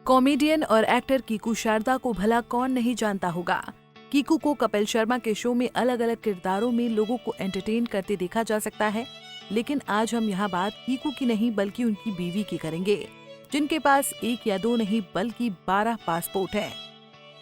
Comedian और actor Kiku Sharda को भला कौन नहीं जानता होगा। कीकू को कपिल शर्मा के शो में अलग अलग किरदारों में लोगों को एंटरटेन करते देखा जा सकता है, लेकिन आज हम यहाँ बात कीकू की नहीं बल्कि उनकी बीवी की करेंगे, जिनके पास 1 या 2 नहीं बल्कि 12 पासपोर्ट हैं।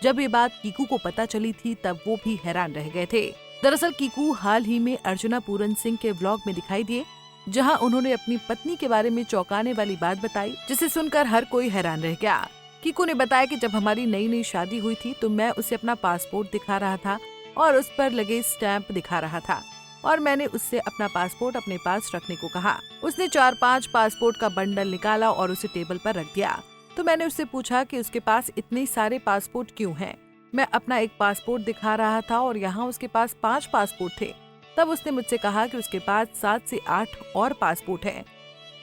जब ये बात कीकू को पता चली थी तब वो भी हैरान रह गए थे। दरअसल कीकू हाल ही में अर्चना पूरन सिंह के व्लॉग में दिखाई दिए, जहां उन्होंने अपनी पत्नी के बारे में चौंकाने वाली बात बताई, जिसे सुनकर हर कोई हैरान रह गया। कीकू ने बताया कि जब हमारी नई नई शादी हुई थी तो मैं उसे अपना पासपोर्ट दिखा रहा था और उस पर लगे स्टैंप दिखा रहा था और मैंने उससे अपना पासपोर्ट अपने पास रखने को कहा। उसने 4-5 पासपोर्ट का बंडल निकाला और उसे टेबल पर रख दिया। तो मैंने उससे पूछा कि उसके पास इतने सारे पासपोर्ट क्यों हैं? मैं अपना एक पासपोर्ट दिखा रहा था और यहाँ उसके पास 5 पासपोर्ट थे। तब उसने मुझसे कहा कि उसके पास 7 से 8 और पासपोर्ट हैं,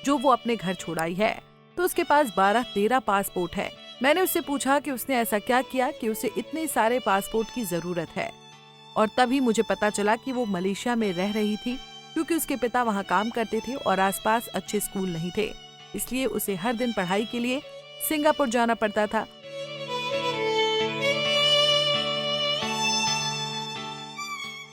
जो वो अपने घर छोड़ आई है, तो उसके पास 12-13 पासपोर्ट है। मैंने उससे पूछा कि उसने ऐसा क्या किया कि उसे इतने सारे पासपोर्ट की जरूरत है, और तभी मुझे पता चला कि वो मलेशिया में रह रही थी, क्योंकि उसके पिता वहाँ काम करते थे और आसपास अच्छे स्कूल नहीं थे, इसलिए उसे हर दिन पढ़ाई के लिए सिंगापुर जाना पड़ता था।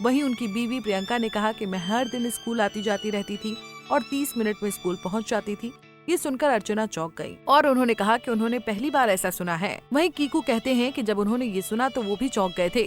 वहीं उनकी बीवी प्रियंका ने कहा कि मैं हर दिन स्कूल आती जाती रहती थी और 30 मिनट में स्कूल पहुंच जाती थी। ये सुनकर अर्चना चौंक गई और उन्होंने कहा कि उन्होंने पहली बार ऐसा सुना है। वहीं कीकू कहते हैं कि जब उन्होंने ये सुना तो वो भी चौंक गए थे।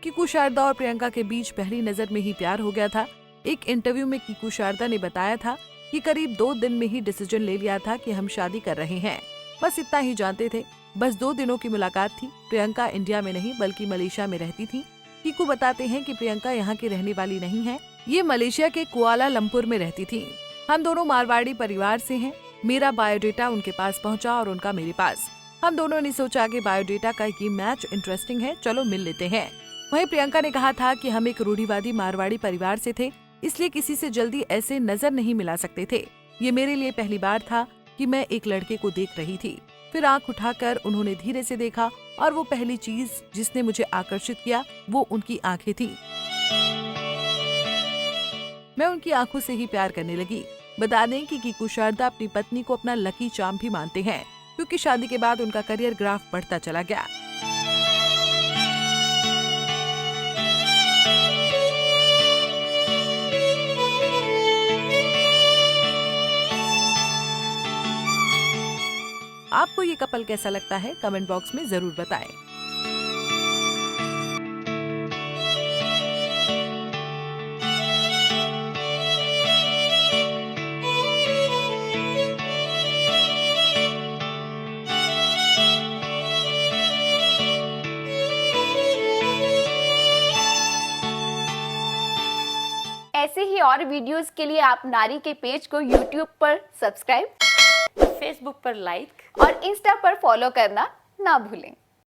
कीकू शारदा और प्रियंका के बीच पहली नजर में ही प्यार हो गया था। एक इंटरव्यू में कीकू शारदा ने बताया था कि करीब 2 दिन में ही डिसीजन ले लिया था कि हम शादी कर रहे हैं। बस इतना ही जानते थे। बस 2 दिनों की मुलाकात थी। प्रियंका इंडिया में नहीं बल्कि मलेशिया में रहती थी। कीकू बताते हैं कि प्रियंका यहाँ की रहने वाली नहीं है, ये मलेशिया के कुआलालंपुर में रहती थी। हम दोनों मारवाड़ी परिवार से हैं। मेरा बायोडेटा उनके पास पहुंचा और उनका मेरे पास। हम दोनों ने सोचा कि बायोडेटा का ये मैच इंटरेस्टिंग है, चलो मिल लेते हैं। वहीं प्रियंका ने कहा था कि हम एक रूढ़िवादी मारवाड़ी परिवार से थे, इसलिए किसी से जल्दी ऐसे नजर नहीं मिला सकते थे। ये मेरे लिए पहली बार था कि मैं एक लड़के को देख रही थी। फिर आंख उठाकर उन्होंने धीरे से देखा और वो पहली चीज जिसने मुझे आकर्षित किया वो उनकी आंखें थी। मैं उनकी आंखों से ही प्यार करने लगी। बता दें कि कीकू शारदा अपनी पत्नी को अपना लकी चार्म भी मानते हैं, क्योंकि शादी के बाद उनका करियर ग्राफ बढ़ता चला गया। आपको ये कपल कैसा लगता है? कमेंट बॉक्स में जरूर बताएं। ऐसे ही और वीडियोस के लिए आप नारी के पेज को YouTube पर सब्सक्राइब, फेसबुक पर लाइक और इंस्टा पर फॉलो करना ना भूलें।